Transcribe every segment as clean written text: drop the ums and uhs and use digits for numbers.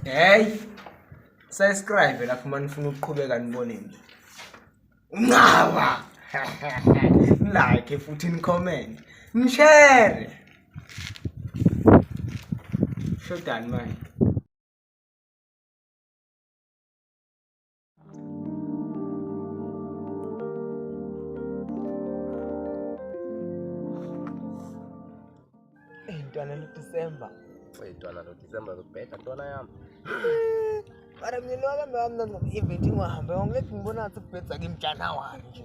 Hey, subscribe lapho manifuna ukuqhubeka nibone nje. Unqaba. Like futhi ni comment. Share. Shotani manje. Ntwana lo December. Ntwana lo December kubheda ntwana yami. Mara mina wami event ngihamba ngilethi ngibona ngathi kubhedza ke January nje.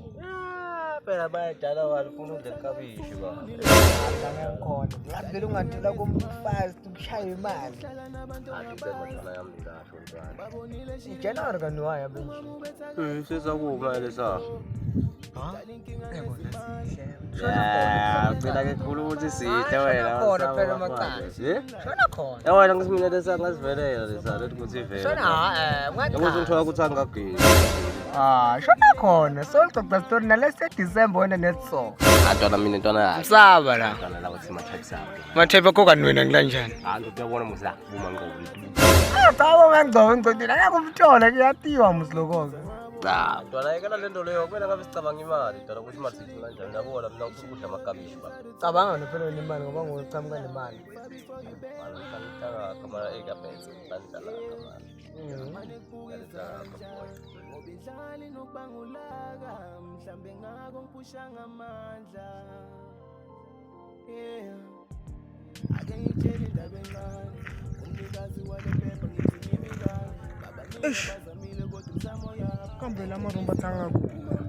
Phela bayadala wali ufuna udle kabishi ba. Ngiyangkhona. Ngavela ungathela kom-5 ukushaya imali. Ntwana yami ngisho ntwana. January kani waya benje. Sesakumele sa. Phela ke khulu ukuthi sihle wena. Khona phela macala. Shona khona. Yawena ngisimile lesa ngasivelela lesa lethi kuthi vele. Shona Yakuthi ngithola ukuthi angagezi. Shona khona. Solicocela story nalese December wena netso. Ntwana mina ntwana yakhe. Saba la. Ntwana lawothi mathekisa. Mathepe kokani wena ngilanjani? Nto uyabona musa uma ngoba. Cha ngangcono ngicodela ngakumthola kuyatiwa musiloko. Ntwana yekela lento leyo kumele ngabe sicabanga imali ntwana ukuthi imali sithola kanjani yabona mina ufuna ukudla amakabishi ba. Cabanga nophela nemali ngoba ngochamuka nemali. Ngitaka kamara ekaphethe ngandala kamara. Ngobidlali nokubangulaka mhlambe ngako ngiphusha ngamandla. Ake ngitshele indaba encane umnikazi wale phepha ngithi ngimikani baba ngizamile kodwa umsamo yakho Kambe la marumba thanga ku.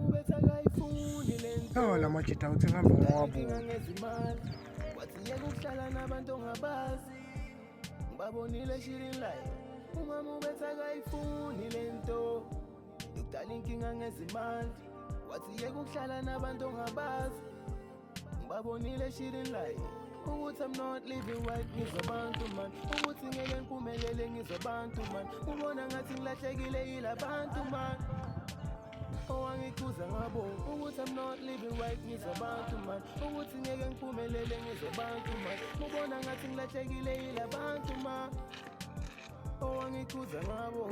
ubetha kayifuni lento La majita uthi ngambe ngowabuka. ngezimali wathi yeke ukuhlala nabantu ongabazi ngibabonile shirin life umama ubetha kayifuni lento ukudala inkinga ngezimali wathi yeke ukuhlala nabantu ongabazi ngibabonile shirin life ukuthi I'm not living right ngizabantu man ukuthi ngeke ngiphumelele ngizabantu man ubona ngathi ngilahlekile yilabantu man owangikuza ngabo ukuthi I'm not living right ngizabantu man ukuthi ngeke ngiphumelele ngizabantu man ubona ngathi ngilahlekile yilabantu man owangikuza ngabo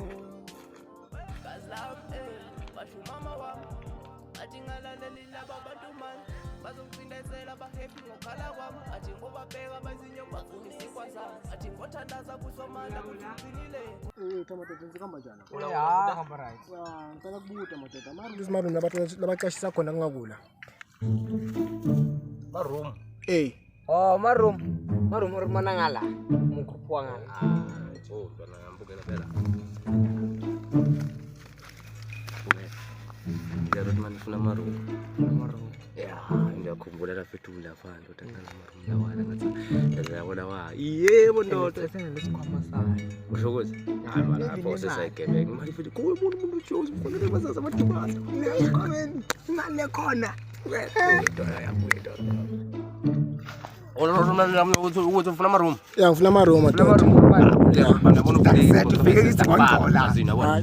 bazilapha basho mama wami athi ngalaleli laba bantu man bazongicindezela bahappy ngokhala kwami athi ngoba bheka bazinyo bafuna isikwa sami athi ngothandaza kusomandla kuthini Tomato nzikamba njani? Kamba right. ngicela kubuta madoda mara Isimaru nabantu labaqashisa khona ngakula. Maroom. Maroom. Maroom manangala. Mukupwa ngala. Ntwana yami bukela phela. Ngiyaro manje ufuna maroom. Ngiyakhumbula lapha ethula phandle uthandana maroom lawana ngathi yabona wa. Yebo ndoda. Senelesikhwama sayo. Usho ukuthi hayi mara lapho sesayigebeka imali futhi kuwe umuntu uJozi ufanele bazazi amadibasa. Imali khona. Ntwana yami ndoda. Ukuthi ufuna maroom. Ngifuna amaroom madoda. Ngiyabona ukufika ngizongola. azina wona.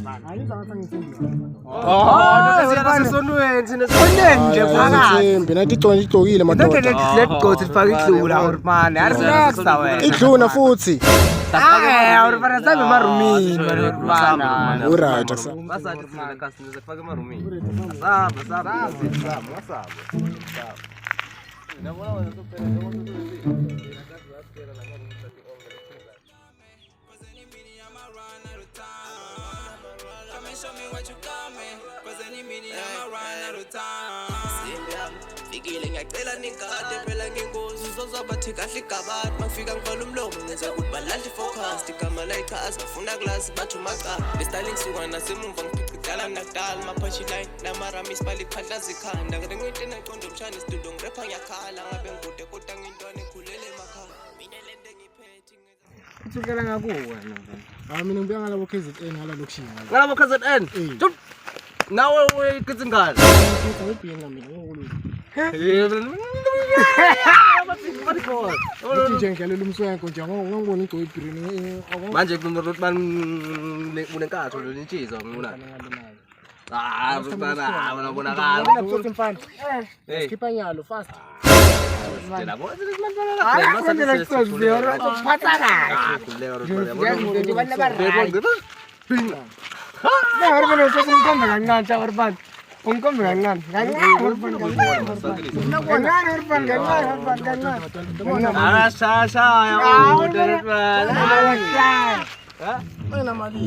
Sesonweni sinesonweni nje phakathi. Mina igcokile Nonke legqothi lifaka idlula urmane. Relax wena. idluna futhi Urmane sabe marumini urmane. Uright Basathi sina customer sifake emarumini. Asaba. Nabona wena sophela Show me what you got me, cause any minute I'ma run out of time. Fikile ngiyacela nigade phela ngengozi uzozabathi kahle igabati mangifika ngivala umlomo ngenza ukuthi balande focus igama la ichaza ngifuna class bathu maca lestyle ngisuka nasemumva ngiphiqidala nakudala mapachi line namarami isibali phandlaza ikhanda ngithi naqondo mshana isidudo ngirepha ngiyakhala ngabe ngikude kodwa ngintwana ekhulele emakhaya mina lento ngiphethe Uthukela ngakuwe wena. mina ngibuya ngalabo KZN ngala lokushini ngalabo KZN. Nawe uyikithi ngalo. ngibhinga mina ngokulu nje ngiyalela umswenko nje ngangibona igcoyi ibhirini Manje kunokuthi unenkatho lo nitshiza ngibona. Bana bonakala. futhi mfana Hey. skipha nyalo fast Stella yabo. Hayi kwenzela isicozwe alright uphatha kahle. Ngiyazi abantu abaright. Ne hormone sesimkhombe kancane cha hormone. Umkhombe kancane. Kancane hormone kancane. Shasha ya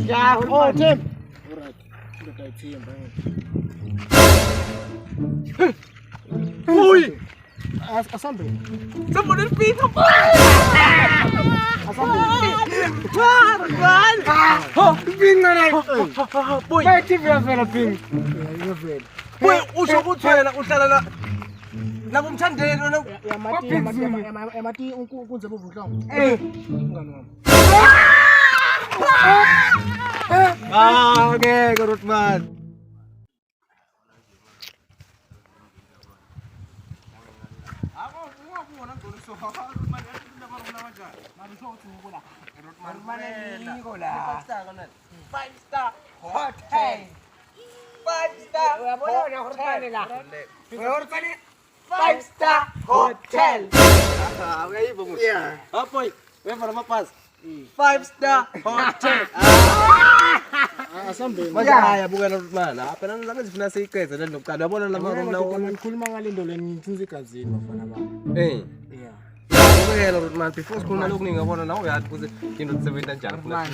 Ya oh Tim. Uy! Asambe. Somebody feed him! Boy! Bae TV yavela ping. Boy, usho ukuthi wena uhlala la nakumthandeni wena. Yamati unkunze bovuhlongo. Ngeke Rotman. Five star hotel. Five star hotel. Apoy, we para mapas. 5-star hotel. Masaya bukan Rotman. Apa nang sangat sebenarnya sih kayak sedang lupa. Ada boleh lama room na Kan kulma ngalindo len tsinzi kazini bafana ba. Eh. Yeah. Bukan Rotman. Before school na log ni ngabona na ya kuze kinot sebentar jangan pula.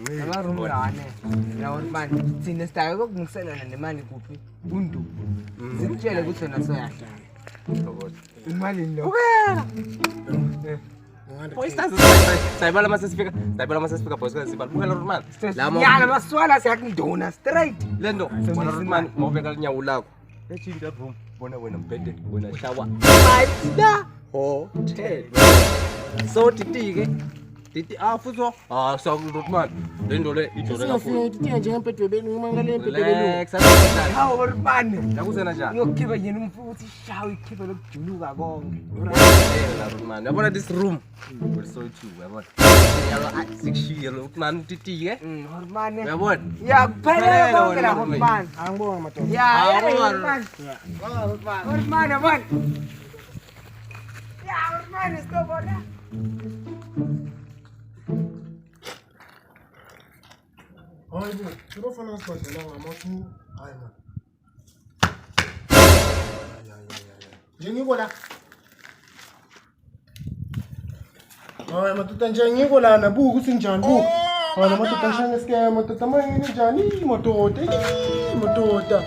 Nama rumu rane. Na Horman sinestaye kokungiselela nemali kuphi? Bundu. Sikutshele ukuthi wena soyahla. Imali lo. Pois está. Sai bala masa speaker. Pois kan sibal. Bukan Rotman. Yana maswala siyakundona straight. Lendo. Bukan Rotman. Mau pegal nyawu lako. Echinda room. Bona wena mbede, wena shower. 5-star hotel. So titi ke. Titi fuso. So Rotman. Lendo le idore la Sifuna titi njengempedwe benu mangale empedwe benu. Relax. Sana. Hawu Horman. Yakusena njani? Yokukhipha yena umfuthi shawe ikhiphe lokujuluka konke. La Rotman. Yabona this room. We're so too. Yabona. Yalo 6 years Rotman titi ke. Horman. Yabona. Ya kuphelela konke la Horman. Angibonga madoda. Ya Horman. Horman yabona. Ya Horman stopona. Hayibo, sirofana sibadlela ngama-2. Hayi man. Njengiko la. Hayi madoda njengiko la nabuka ukuthi njani buka. Hayi madoda ngishane scam madoda mayini njani madoda. Madoda.